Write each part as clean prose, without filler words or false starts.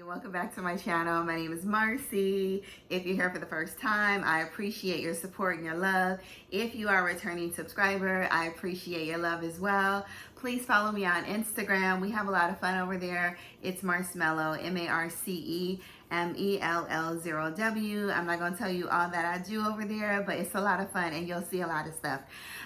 Welcome back to my channel. My name is Marcy. If you're here for the first time, I appreciate your support and your love. If you are a returning subscriber, I appreciate your love as well. Please follow me on Instagram. We have a lot of fun over there. It's Marcelena, MarceMell0W. I'm not going to tell you all that I do over there, but it's a lot of fun and you'll see a lot of stuff.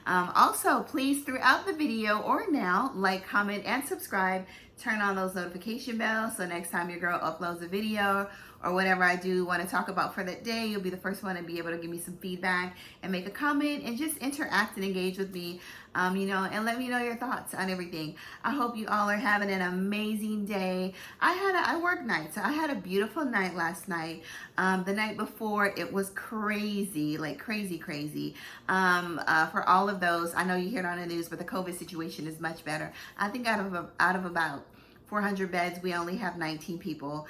Also, please, throughout the video or now, like, comment, and subscribe. Turn on those notification bells so next time your girl uploads a video or whatever I do want to talk about for that day, you'll be the first one to be able to give me some feedback and make a comment and just interact and engage with me, and let me know your thoughts on everything. I hope you all are having an amazing day. I work nights. So I had a beautiful night last night. The night before, it was crazy, like crazy. For all of those, I know you hear it on the news, but the COVID situation is much better. I think out of about 400 beds, we only have 19 people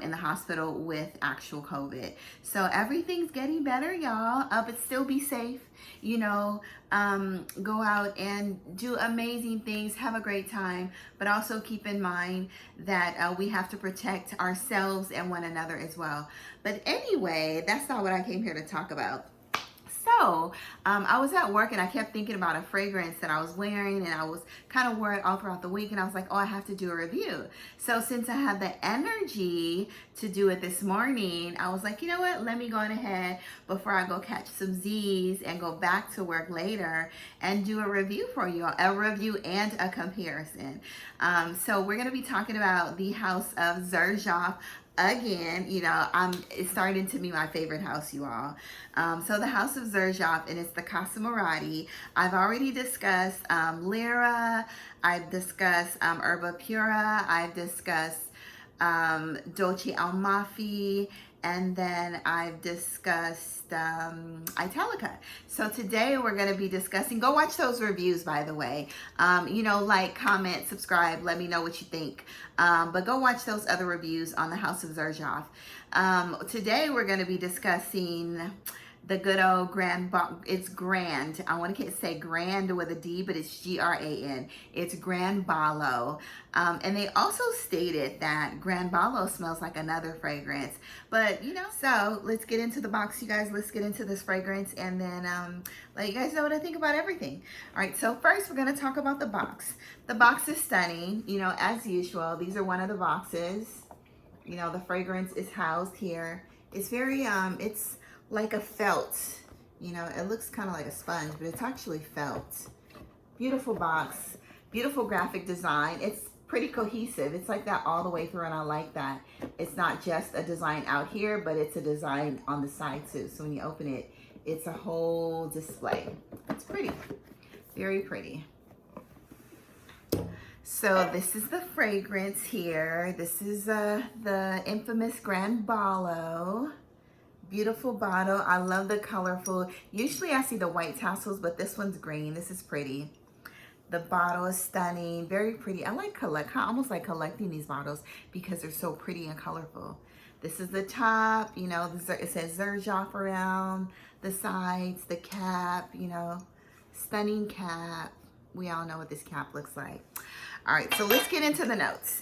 in the hospital with actual COVID. So everything's getting better, y'all. But still be safe, go out and do amazing things, have a great time, but also keep in mind that we have to protect ourselves and one another as well. But anyway, that's not what I came here to talk about. So I was at work and I kept thinking about a fragrance that I was wearing, and I was kind of wore it all throughout the week, and I was like, oh, I have to do a review. So since I had the energy to do it this morning, I was like, you know what, let me go on ahead before I go catch some Z's and go back to work later and do a review for you, a review and a comparison. So we're going to be talking about the house of Xerjoff. Again, it's starting to be my favorite house, you all. So the house of Xerjoff, and it's the Casamorati. I've already discussed Lyra. I've discussed Herba Pura. I've discussed Dolce Almafi. And then I've discussed Italica. So today we're going to be discussing, go watch those reviews, by the way. Like, comment, subscribe, let me know what you think. But go watch those other reviews on the House of Xerjoff. Today we're going to be discussing the good old it's Grand. I want to say Grand with a D, but it's G-R-A-N. It's Gran Ballo. And they also stated that Gran Ballo smells like another fragrance. But, so let's get into the box, you guys. Let's get into this fragrance and then let you guys know what I think about everything. All right, so first we're going to talk about the box. The box is stunning, as usual. These are one of the boxes. The fragrance is housed here. It's very, it's like a felt, it looks kind of like a sponge, but it's actually felt. Beautiful box, beautiful graphic design. It's pretty cohesive. It's like that all the way through, and I like that. It's not just a design out here, but it's a design on the side too. So when you open it, it's a whole display. It's pretty, very pretty. So this is the fragrance here. This is the infamous Gran Ballo. Beautiful bottle. I love the colorful. Usually I see the white tassels, but this one's green. This is pretty. The bottle is stunning. Very pretty. I almost like collecting these bottles because they're so pretty and colorful. This is the top. It says Xerjoff around the sides, the cap, stunning cap. We all know what this cap looks like. All right, so let's get into the notes.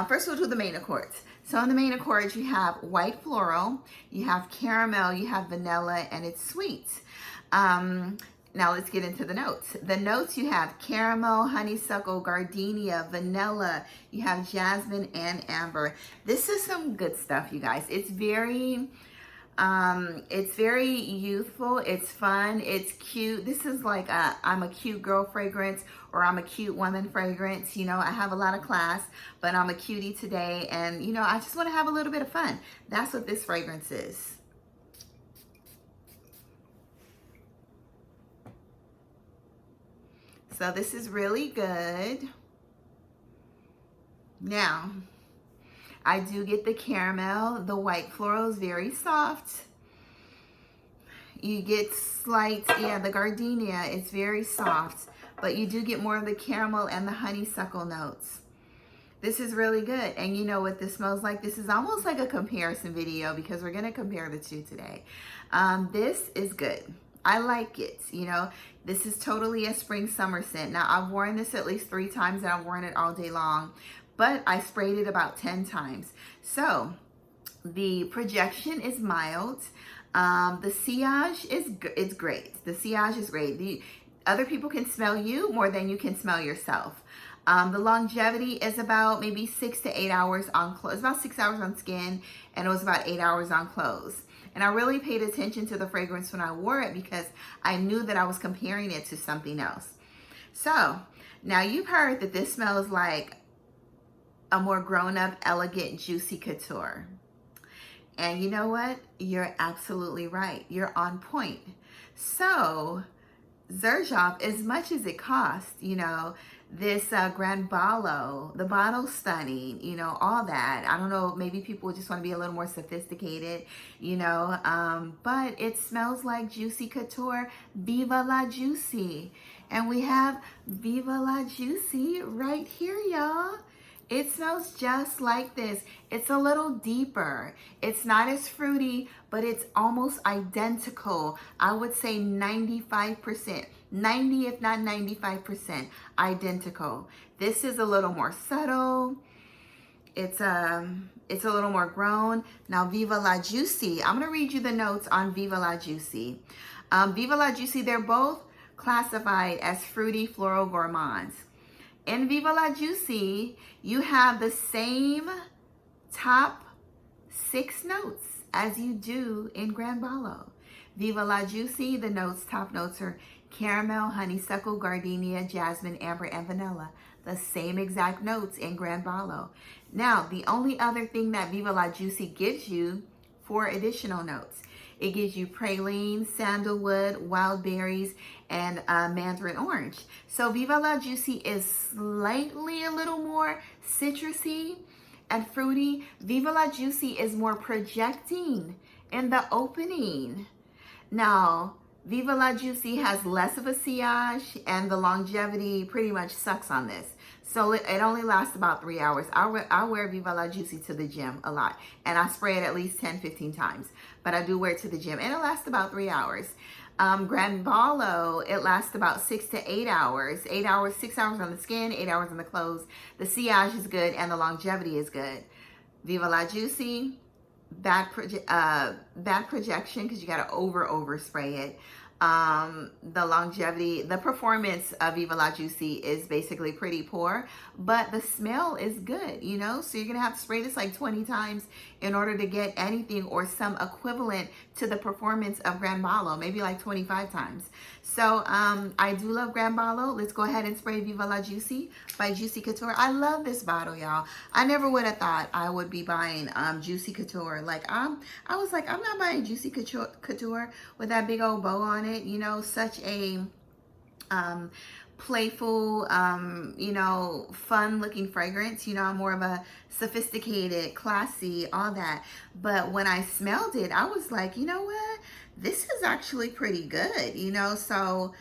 First, we'll do the main accords. So in the main accords, you have white floral, you have caramel, you have vanilla, and it's sweet. Now let's get into the notes. The notes, you have caramel, honeysuckle, gardenia, vanilla, you have jasmine, and amber. This is some good stuff, you guys. It's very youthful, it's fun, it's cute. This is like I'm a cute girl fragrance, or I'm a cute woman fragrance. I have a lot of class, but I'm a cutie today, and I just want to have a little bit of fun. That's what this fragrance is. So this is really good. Now, I do get the caramel. The white floral is very soft. You get slight, the gardenia, it's very soft, but you do get more of the caramel and the honeysuckle notes. This is really good. And you know what this smells like? This is almost like a comparison video because we're going to compare the two today. This is good. I like it, This is totally a spring summer scent. Now, I've worn this at least 3 times and I've worn it all day long. but I sprayed it about 10 times. So the projection is mild. The sillage it's great. The sillage is great. Other people can smell you more than you can smell yourself. The longevity is about maybe 6 to 8 hours on clothes. It's about 6 hours on skin, and it was about 8 hours on clothes. And I really paid attention to the fragrance when I wore it because I knew that I was comparing it to something else. So now you've heard that this smells like a more grown-up, elegant, Juicy Couture. And you know what? You're absolutely right. You're on point. So Xerjoff, as much as it costs, you know, this Gran Ballo, the bottle's stunning, you know, all that. I don't know, maybe people just want to be a little more sophisticated, you know, but it smells like Juicy Couture, Viva la Juicy. And we have Viva la Juicy right here, y'all. It smells just like this. It's a little deeper. It's not as fruity, but it's almost identical. I would say 95%, 90 if not 95% identical. This is a little more subtle. It's a little more grown. Now Viva la Juicy. I'm gonna read you the notes on Viva la Juicy. Viva la Juicy, they're both classified as fruity floral gourmands. In Viva la Juicy, you have the same top 6 notes as you do in Gran Ballo. Viva la Juicy, the top notes are caramel, honeysuckle, gardenia, jasmine, amber, and vanilla. The same exact notes in Gran Ballo. Now, the only other thing that Viva la Juicy gives you, 4 additional notes. It gives you praline, sandalwood, wild berries, and Mandarin Orange. So Viva la Juicy is slightly a little more citrusy and fruity. Viva la Juicy is more projecting in the opening. Now, Viva la Juicy has less of a sillage, and the longevity pretty much sucks on this. So it only lasts about 3 hours. I wear Viva la Juicy to the gym a lot, and I spray it at least 10, 15 times. But I do wear it to the gym, and it lasts about 3 hours. Gran Ballo, it lasts about 6 to 8 hours. 8 hours, 6 hours on the skin, 8 hours on the clothes. The sillage is good, and the longevity is good. Viva la Juicy, bad projection because you got to over spray it. The longevity, the performance of Viva la Juicy is basically pretty poor, but the smell is good, you know? So you're gonna have to spray this like 20 times in order to get anything or some equivalent to the performance of Gran Ballo, maybe like 25 times. So I do love Gran Ballo. Let's go ahead and spray Viva la Juicy by Juicy Couture. I love this bottle, y'all. I never would have thought I would be buying Juicy Couture. Like I was like, I'm not buying Juicy Couture with that big old bow on it. You know, such a playful, you know, fun looking fragrance. You know, I'm more of a sophisticated, classy, all that. But when I smelled it, I was like, you know what? This is actually pretty good, you know? So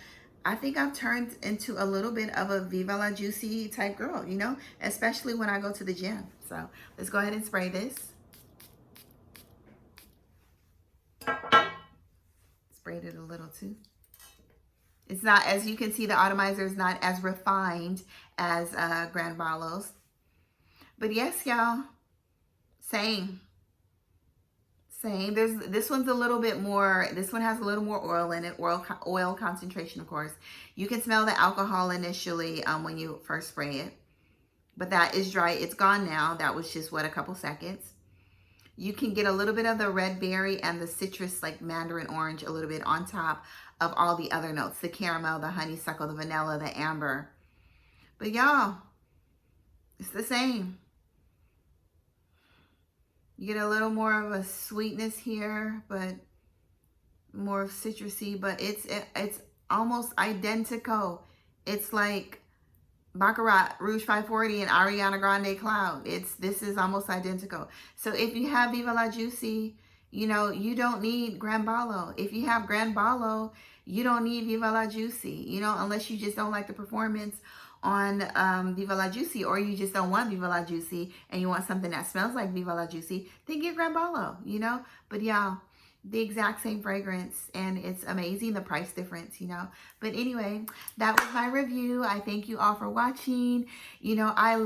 I think I've turned into a little bit of a Viva la Juicy type girl, you know, especially when I go to the gym. So let's go ahead and spray this. Sprayed it a little too. It's not, as you can see, the atomizer is not as refined as Gran Ballo's. But yes, y'all, same. This one's a little bit more, this one has a little more oil in it, oil concentration, of course. You can smell the alcohol initially when you first spray it. But that is dry. It's gone now. That was just, what, a couple seconds. You can get a little bit of the red berry and the citrus, like Mandarin Orange, a little bit on top of all the other notes. The caramel, the honeysuckle, the vanilla, the amber. But y'all, it's the same. You get a little more of a sweetness here, but more citrusy, but it's almost identical. It's like Baccarat, Rouge 540, and Ariana Grande Cloud. This is almost identical. So if you have Viva la Juicy, you know, you don't need Gran Ballo. If you have Gran Ballo, you don't need Viva la Juicy, you know, unless you just don't like the performance on Viva la Juicy, or you just don't want Viva la Juicy and you want something that smells like Viva la Juicy, then get Gran Ballo, you know. But y'all, the exact same fragrance, and it's amazing, the price difference, you know. But anyway, that was my review. I thank you all for watching. You know, I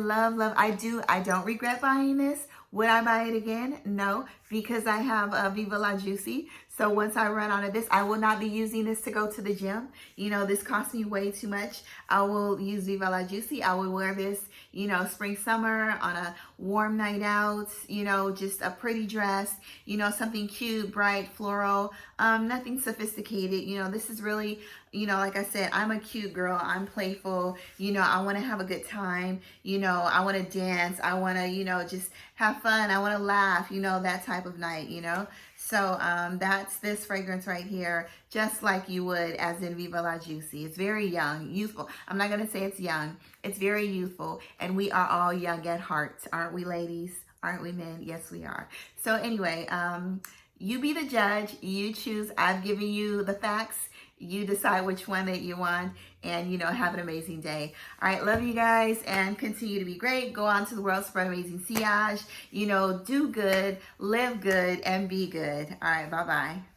don't regret buying this. Would I buy it again? No, because I have a Viva la Juicy. So once I run out of this, I will not be using this to go to the gym. You know, this costs me way too much. I will use Viva la Juicy. I will wear this, you know, spring, summer, on a warm night out, you know, just a pretty dress, you know, something cute, bright, floral, nothing sophisticated. You know, this is really, you know, like I said, I'm a cute girl. I'm playful. You know, I want to have a good time. You know, I want to dance. I want to, you know, just have fun. I want to laugh, you know, that type of night, you know. So that's this fragrance right here, just like you would as in Viva la Juicy. It's very young, youthful. I'm not going to say it's young. It's very youthful. And we are all young at heart. Aren't we, ladies? Aren't we, men? Yes, we are. So anyway, you be the judge. You choose. I've given you the facts. You decide which one that you want, and, you know, have an amazing day. All right, love you guys, and continue to be great. Go out to the world, spread amazing sillage. You know, do good, live good, and be good. All right, bye-bye.